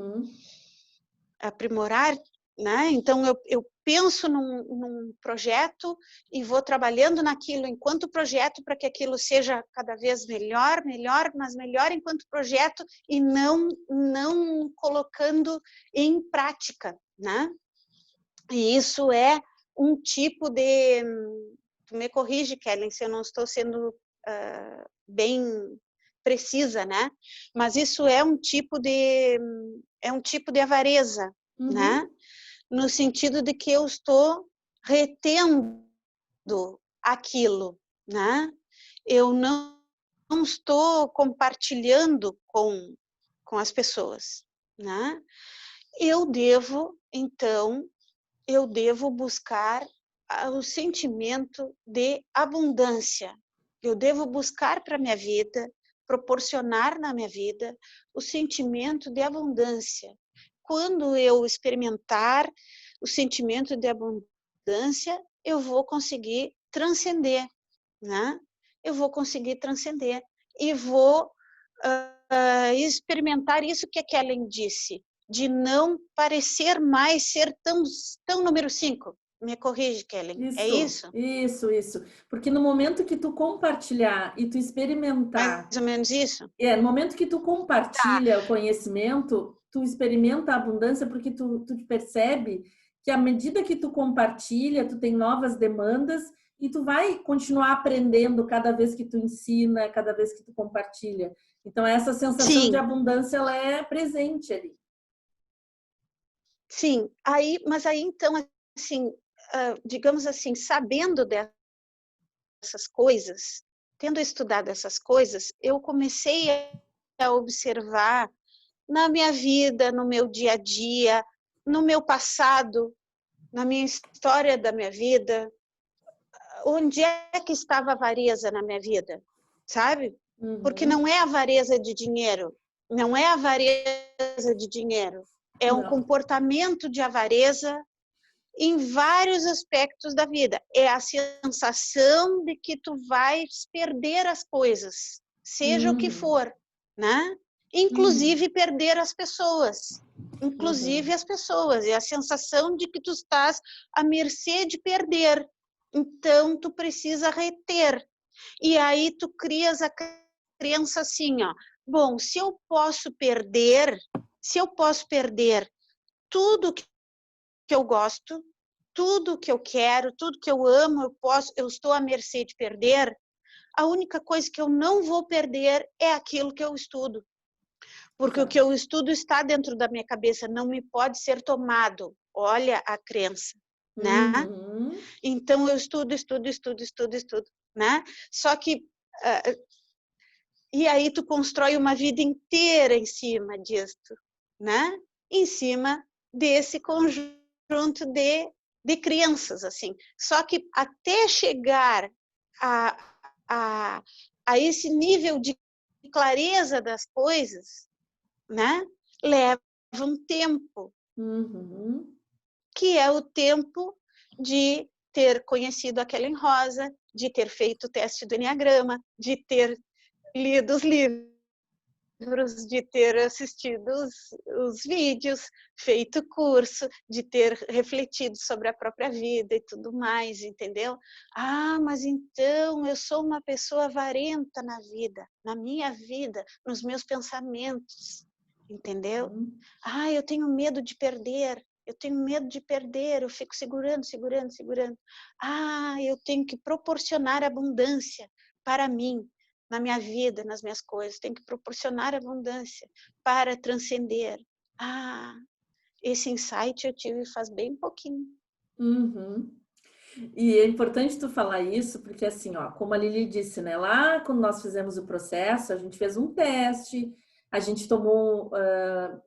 Aprimorar, né? Então eu penso num projeto e vou trabalhando naquilo enquanto projeto para que aquilo seja cada vez melhor, mas melhor enquanto projeto e não colocando em prática, né? E isso é um tipo de... Tu me corrige, Kellen, se eu não estou sendo bem precisa, né? Mas isso é um tipo de avareza, né? No sentido de que eu estou retendo aquilo, né? Eu não estou compartilhando com as pessoas, né? Então, eu devo buscar o sentimento de abundância. Eu devo buscar para a minha vida, proporcionar na minha vida o sentimento de abundância. Quando eu experimentar o sentimento de abundância, eu vou conseguir transcender, né? Eu vou conseguir transcender e vou experimentar isso que a Kellen disse, de não parecer mais ser tão número 5. Me corrige, Kellen. É isso? Isso. Porque no momento que tu compartilhar e tu experimentar... Mais ou menos isso? No momento que tu compartilha o conhecimento, tu experimenta a abundância porque tu percebe que à medida que tu compartilha, tu tem novas demandas e tu vai continuar aprendendo cada vez que tu ensina, cada vez que tu compartilha. Então, essa sensação de Sim, abundância, ela é presente ali. sim. Mas aí, então, assim, digamos assim, sabendo dessas coisas, tendo estudado essas coisas, eu comecei a observar na minha vida, no meu dia a dia, no meu passado, na minha história da minha vida, onde é que estava a avareza na minha vida, sabe? Porque Uhum. não é avareza de dinheiro, não é avareza de dinheiro, é um Não. comportamento de avareza em vários aspectos da vida. É a sensação de que tu vais perder as coisas, seja o que Uhum. for, né? Uhum. Inclusive perder as pessoas. Inclusive Uhum. as pessoas. É a sensação de que tu estás à mercê de perder. Então, tu precisa reter. E aí tu crias a crença assim, ó. Bom, se eu posso perder tudo que eu gosto, tudo que eu quero, tudo que eu amo, eu estou à mercê de perder. A única coisa que eu não vou perder é aquilo que eu estudo. Porque o que Exato. eu estudo está dentro da minha cabeça, não me pode ser tomado. Olha a crença, né? Uhum. Então eu estudo, né? Só que e aí tu constrói uma vida inteira em cima disso, né? Em cima desse conjunto de crenças, assim. Só que até chegar a, a, a esse nível de clareza das coisas, né? Leva um tempo, Uhum. que é o tempo de ter conhecido a Kellen Rosa, de ter feito o teste do Enneagrama, de ter lido os livros, de ter assistido os vídeos, feito curso, de ter refletido sobre a própria vida e tudo mais, entendeu? Ah, mas então eu sou uma pessoa avarenta na vida, na minha vida, nos meus pensamentos, entendeu? Uhum. Ah, eu tenho medo de perder. Eu tenho medo de perder, eu fico segurando. Ah, eu tenho que proporcionar abundância para mim, na minha vida, nas minhas coisas. Tenho que proporcionar abundância para transcender. Ah, esse insight eu tive faz bem pouquinho. Uhum. E é importante tu falar isso, porque assim, ó, como a Lili disse, né? Lá quando nós fizemos o processo, a gente fez um teste, a gente tomou,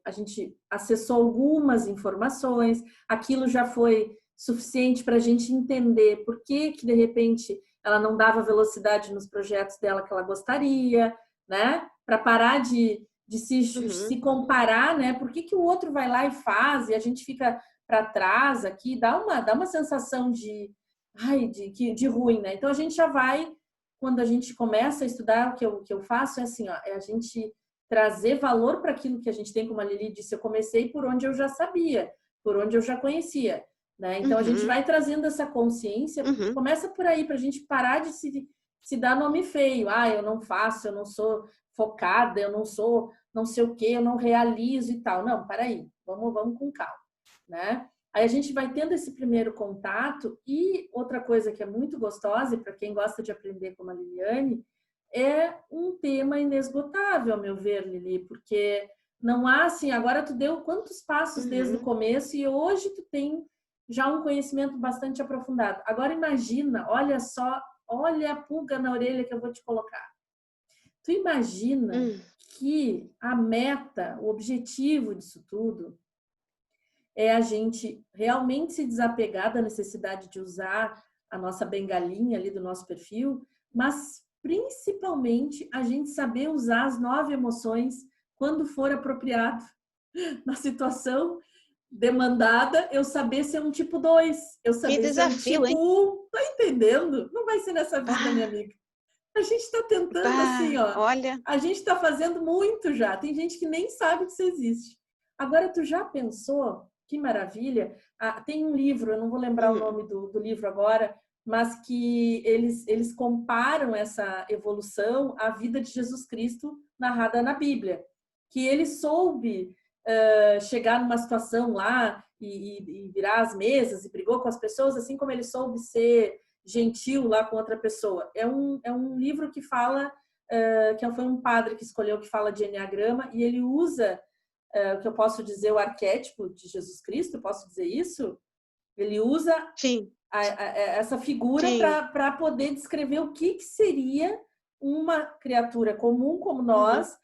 a gente acessou algumas informações, aquilo já foi suficiente para a gente entender por que de repente ela não dava velocidade nos projetos dela que ela gostaria, né? Para parar de se Uhum, comparar, né? Por que o outro vai lá e faz e a gente fica para trás aqui, dá uma sensação de ai, de ruim, né? Então a gente já vai, quando a gente começa a estudar, o que eu faço é assim, ó, é a gente trazer valor para aquilo que a gente tem, como a Lili disse, eu comecei por onde eu já sabia, por onde eu já conhecia, né? Então a gente uhum, vai trazendo essa consciência, uhum, começa por aí, para a gente parar de se dar nome feio. Ah, eu não faço, eu não sou focada, eu não sou não sei o que, eu não realizo e tal. Não, para aí, vamos com calma, né? Aí a gente vai tendo esse primeiro contato e outra coisa que é muito gostosa, e para quem gosta de aprender como a Liliane, é um tema inesgotável, ao meu ver, Lili, porque não há assim, agora tu deu quantos passos desde o uhum. começo e hoje tu tem já um conhecimento bastante aprofundado. Agora imagina, olha só, olha a pulga na orelha que eu vou te colocar. Tu imagina Hum. que a meta, o objetivo disso tudo é a gente realmente se desapegar da necessidade de usar a nossa bengalinha ali do nosso perfil, mas principalmente a gente saber usar as 9 emoções quando for apropriado na situação demandada, eu saber ser um tipo 2, eu Que saber ser um desafio, tipo hein? 1, tá entendendo? Não vai ser nessa vida, minha Bah, amiga. A gente está tentando assim, bah, ó. olha. A gente está fazendo muito já. Tem gente que nem sabe que isso existe. Agora, tu já pensou? Que maravilha! Ah, tem um livro, eu não vou lembrar o Uhum, nome do livro agora, mas que eles comparam essa evolução à vida de Jesus Cristo narrada na Bíblia. Que ele soube chegar numa situação lá e virar as mesas e brigou com as pessoas, assim como ele soube ser gentil lá com outra pessoa. É um livro que fala, que foi um padre que escolheu, que fala de enneagrama, e ele usa, o que eu posso dizer, o arquétipo de Jesus Cristo, posso dizer isso? Ele usa Sim. Essa figura Sim. para poder descrever o que seria uma criatura comum como nós,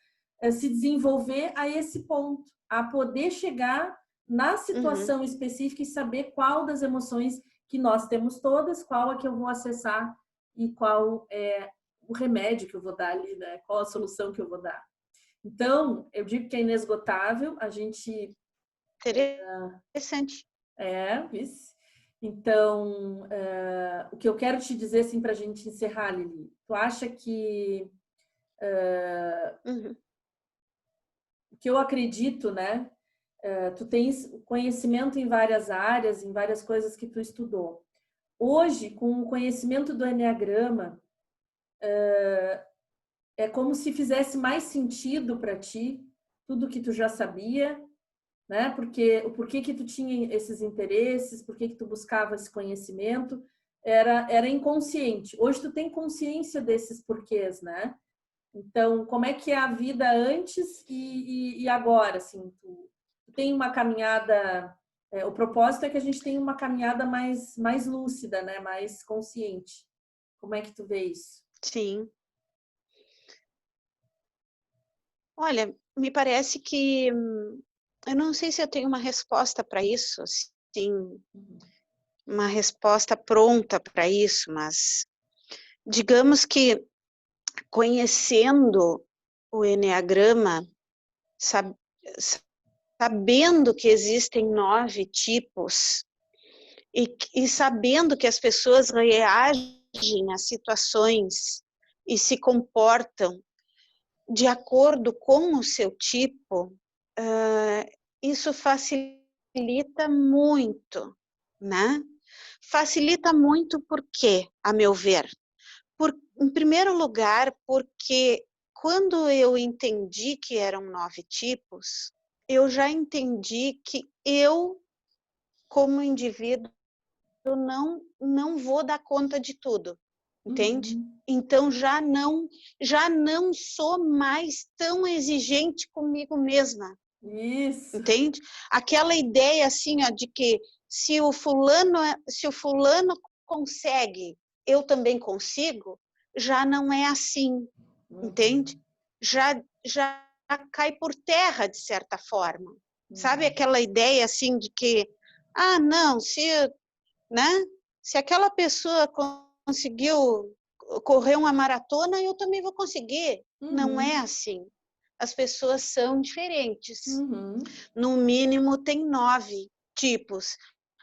se desenvolver a esse ponto, a poder chegar na situação específica e saber qual das emoções que nós temos todas, qual é que eu vou acessar e qual é o remédio que eu vou dar ali, né? Qual a solução que eu vou dar. Então, eu digo que é inesgotável, a gente... Interessante. Isso. Então, o que eu quero te dizer, assim, para a gente encerrar, Lili, tu acha que... o que eu acredito, né? Tu tens conhecimento em várias áreas, em várias coisas que tu estudou. Hoje, com o conhecimento do enneagrama, é como se fizesse mais sentido para ti tudo que tu já sabia, né? Porque o porquê que tu tinha esses interesses, porquê que tu buscava esse conhecimento, era inconsciente. Hoje tu tem consciência desses porquês, né? Então, como é que é a vida antes e agora, assim? Tu tem uma caminhada... o propósito é que a gente tenha uma caminhada mais lúcida, né? Mais consciente. Como é que tu vê isso? Sim. Olha, me parece que... eu não sei se eu tenho uma resposta para isso, assim, uma resposta pronta para isso, mas digamos que conhecendo o enneagrama, sabendo que existem 9 tipos e sabendo que as pessoas reagem a situações e se comportam de acordo com o seu tipo, isso facilita muito, né? Facilita muito por quê, a meu ver? Em primeiro lugar, porque quando eu entendi que eram 9 tipos, eu já entendi que eu, como indivíduo, não vou dar conta de tudo, entende? Então já não sou mais tão exigente comigo mesma. Isso. Entende? Aquela ideia assim, ó, de que se o fulano consegue, eu também consigo, já não é assim, entende? Já cai por terra de certa forma. Sabe aquela ideia assim de que não, né? Se aquela pessoa conseguiu correr uma maratona, eu também vou conseguir. Não é assim. As pessoas são diferentes. No mínimo, tem 9 tipos.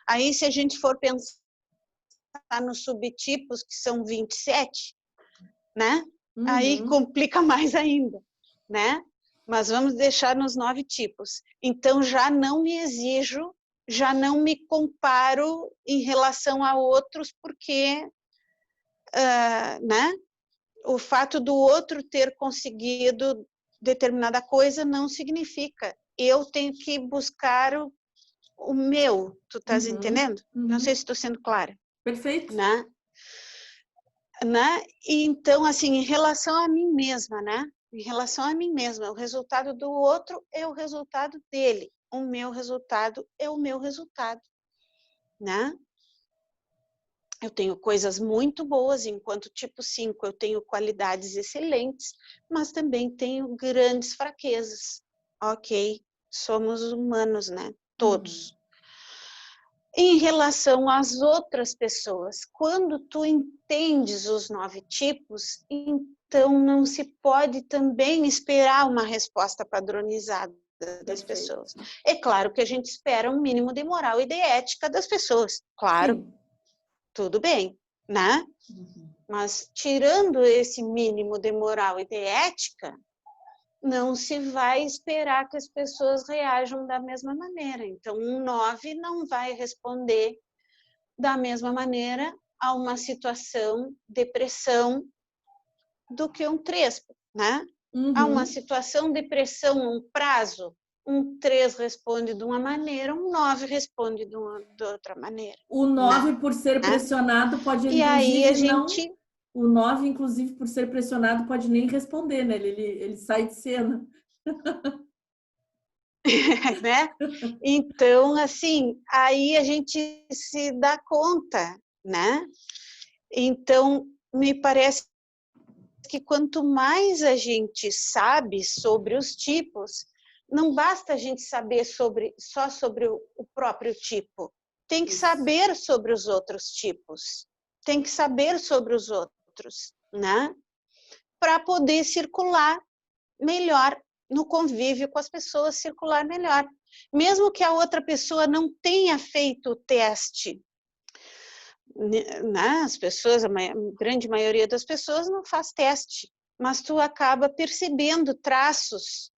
Aí, se a gente for pensar nos subtipos, que são 27, né? Aí complica mais ainda, né? Mas vamos deixar nos 9 tipos. Então, já não me exijo, já não me comparo em relação a outros, porque, né? O fato do outro ter conseguido determinada coisa não significa. Eu tenho que buscar o meu. Tu estás entendendo? Não sei se estou sendo clara. Perfeito. Né? E então, assim, em relação a mim mesma, né? Em relação a mim mesma, o resultado do outro é o resultado dele. O meu resultado é o meu resultado, né? Eu tenho coisas muito boas, enquanto tipo 5 eu tenho qualidades excelentes, mas também tenho grandes fraquezas. Ok, somos humanos, né? Todos. Em relação às outras pessoas, quando tu entendes os 9 tipos, então não se pode também esperar uma resposta padronizada das pessoas. É claro que a gente espera um mínimo de moral e de ética das pessoas, claro. Sim. Tudo bem, né? Mas tirando esse mínimo de moral e de ética, não se vai esperar que as pessoas reajam da mesma maneira. Então, um 9 não vai responder da mesma maneira a uma situação de pressão do que um 3, né? A uma situação de pressão, um prazo, um 3 responde de uma maneira, um 9 responde de outra maneira. O 9, por ser pressionado, pode, E aí a inclusive, não... gente... O 9, inclusive, por ser pressionado, pode nem responder, né? Ele sai de cena. né? Então, assim, aí a gente se dá conta, né? Então, me parece que quanto mais a gente sabe sobre os tipos, não basta a gente saber só sobre o próprio tipo. Tem que saber sobre os outros tipos. Tem que saber sobre os outros, né? Para poder circular melhor no convívio com as pessoas, circular melhor. Mesmo que a outra pessoa não tenha feito o teste, né? As pessoas, a grande maioria das pessoas não faz teste, mas tu acaba percebendo traços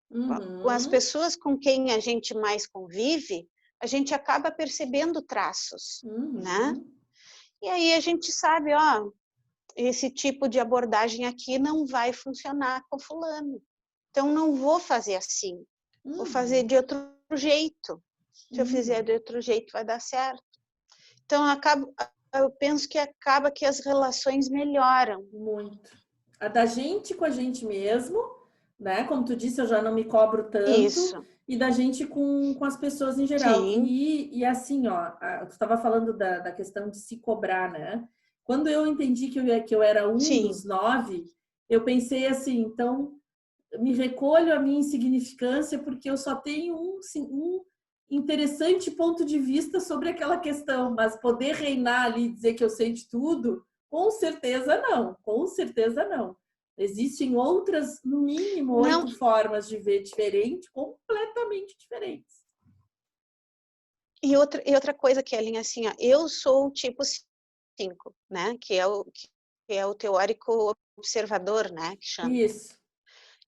com as pessoas com quem a gente mais convive, a gente acaba percebendo traços, né? E aí a gente sabe, ó, esse tipo de abordagem aqui não vai funcionar com fulano. Então não vou fazer assim, vou fazer de outro jeito. Se eu fizer de outro jeito vai dar certo. Então eu penso que acaba que as relações melhoram. Muito. A da gente com a gente mesmo, né? Como tu disse, eu já não me cobro tanto. Isso. E da gente com as pessoas em geral. Sim. E assim, ó, tu estava falando da questão de se cobrar, né? Quando eu entendi que eu era um Sim. dos 9, eu pensei assim, então me recolho a minha insignificância porque eu só tenho um interessante ponto de vista sobre aquela questão, mas poder reinar ali e dizer que eu sei de tudo, com certeza não, com certeza não. Existem outras, no mínimo, 8 formas de ver diferente, completamente diferentes. E outra coisa, Kelly, assim, ó, eu sou o tipo 5, né? Que é o teórico observador, né? Que chama. Isso.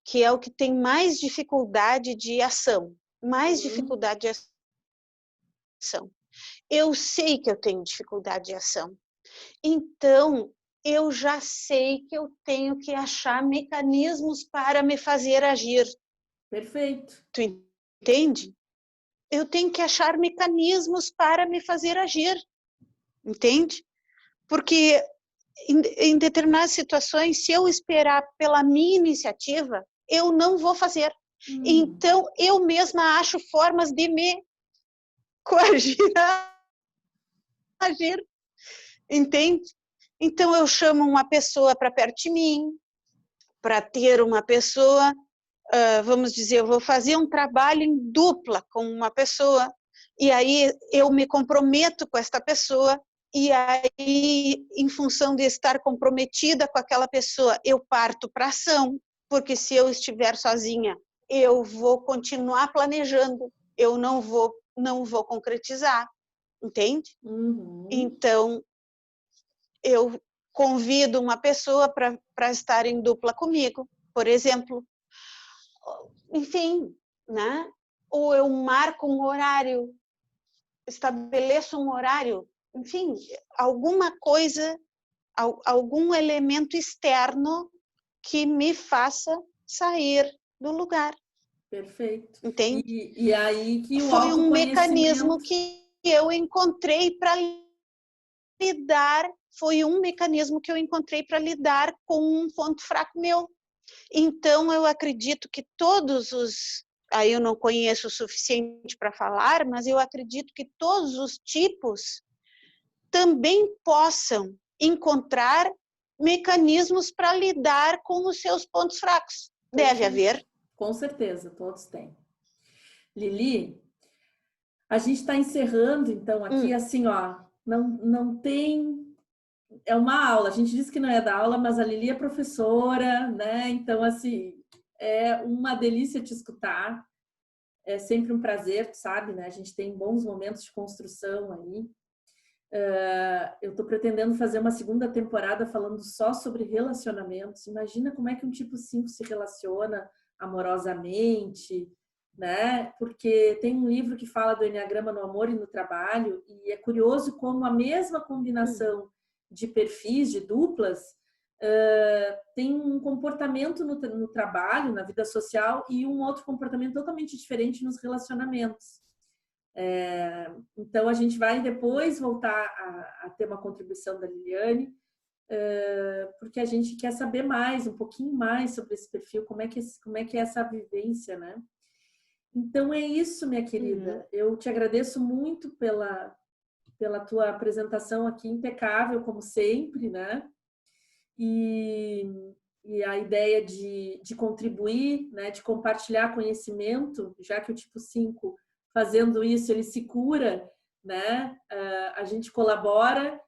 Que é o que tem mais dificuldade de ação. Mais dificuldade de ação. Eu sei que eu tenho dificuldade de ação. Então, eu já sei que eu tenho que achar mecanismos para me fazer agir. Perfeito. Tu entende? Eu tenho que achar mecanismos para me fazer agir. Entende? Porque em determinadas situações, se eu esperar pela minha iniciativa, eu não vou fazer. Então, eu mesma acho formas de me coagir a agir. Entende? Então, eu chamo uma pessoa para perto de mim, para ter uma pessoa, vamos dizer, eu vou fazer um trabalho em dupla com uma pessoa, e aí eu me comprometo com esta pessoa, e aí, em função de estar comprometida com aquela pessoa, eu parto para ação, porque se eu estiver sozinha, eu vou continuar planejando, eu não vou concretizar, entende? Então, eu convido uma pessoa para estar em dupla comigo, por exemplo. Enfim, né? Ou eu marco um horário, estabeleço um horário, enfim, alguma coisa, algum elemento externo que me faça sair do lugar. Perfeito. Entende? E aí que o foi um mecanismo autoconhecimento... que eu encontrei para lidar, foi um mecanismo que eu encontrei para lidar com um ponto fraco meu. Então, eu acredito que todos os... Aí eu não conheço o suficiente para falar, mas eu acredito que todos os tipos também possam encontrar mecanismos para lidar com os seus pontos fracos. Deve haver. Com certeza, todos têm. Lili, a gente está encerrando, então, aqui, assim, ó, não tem... É uma aula, a gente disse que não é da aula, mas a Lili é professora, né? Então, assim, é uma delícia te escutar. É sempre um prazer, sabe, né? A gente tem bons momentos de construção aí. Eu estou pretendendo fazer uma segunda temporada falando só sobre relacionamentos. Imagina como é que um tipo 5 se relaciona amorosamente, né? Porque tem um livro que fala do Enneagrama no amor e no trabalho, e é curioso como a mesma combinação de perfis, de duplas, tem um comportamento no trabalho, na vida social, e um outro comportamento totalmente diferente nos relacionamentos. Então, a gente vai depois voltar a ter uma contribuição da Liliane, porque a gente quer saber mais, um pouquinho mais sobre esse perfil, como é que é essa vivência, né? Então, é isso, minha querida. Eu te agradeço muito pela tua apresentação aqui, impecável, como sempre, né? E a ideia de contribuir, né? De compartilhar conhecimento, já que o tipo 5, fazendo isso, ele se cura, né? A gente colabora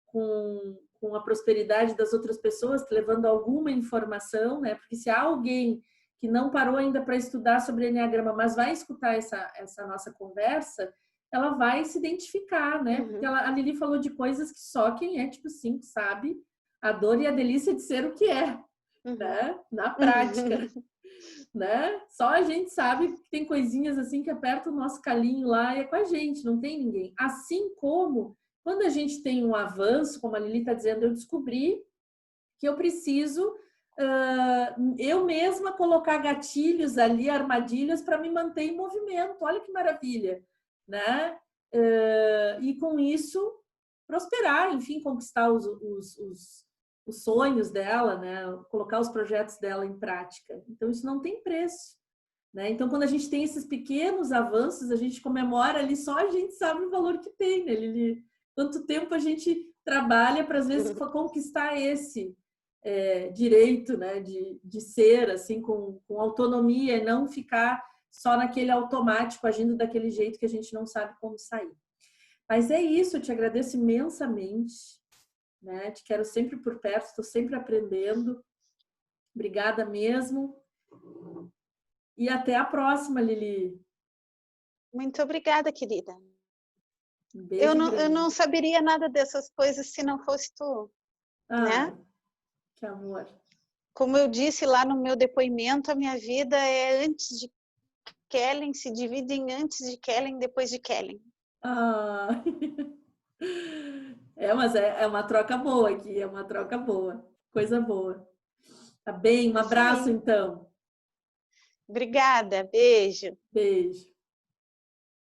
com a prosperidade das outras pessoas, levando alguma informação, né? Porque se há alguém que não parou ainda para estudar sobre Enneagrama, mas vai escutar essa nossa conversa, ela vai se identificar, né? Porque a Lili falou de coisas que só quem é tipo 5 sabe a dor e a delícia de ser o que é, né? Na prática, né? Só a gente sabe que tem coisinhas assim que aperta o nosso calinho lá e é com a gente, não tem ninguém. Assim como quando a gente tem um avanço, como a Lili está dizendo, eu descobri que eu preciso eu mesma colocar gatilhos ali, armadilhas para me manter em movimento. Olha que maravilha, né? E com isso prosperar, enfim, conquistar os sonhos dela, né? Colocar os projetos dela em prática. Então isso não tem preço, né? Então quando a gente tem esses pequenos avanços, a gente comemora ali, só a gente sabe o valor que tem, né, Lili? Quanto tempo a gente trabalha para às vezes conquistar esse direito, né, de ser assim com autonomia e não ficar só naquele automático agindo daquele jeito que a gente não sabe como sair. Mas é isso, eu te agradeço imensamente, né? Te quero sempre por perto, estou sempre aprendendo. Obrigada mesmo. E até a próxima, Lili. Muito obrigada, querida. Um beijo eu não saberia nada dessas coisas se não fosse tu, né? Que amor. Como eu disse lá no meu depoimento, a minha vida é antes de Kellen, se divide em antes de Kellen, depois de Kellen. Mas é uma troca boa aqui, é uma troca boa. Coisa boa. Tá bem? Um abraço, então. Obrigada, beijo. Beijo.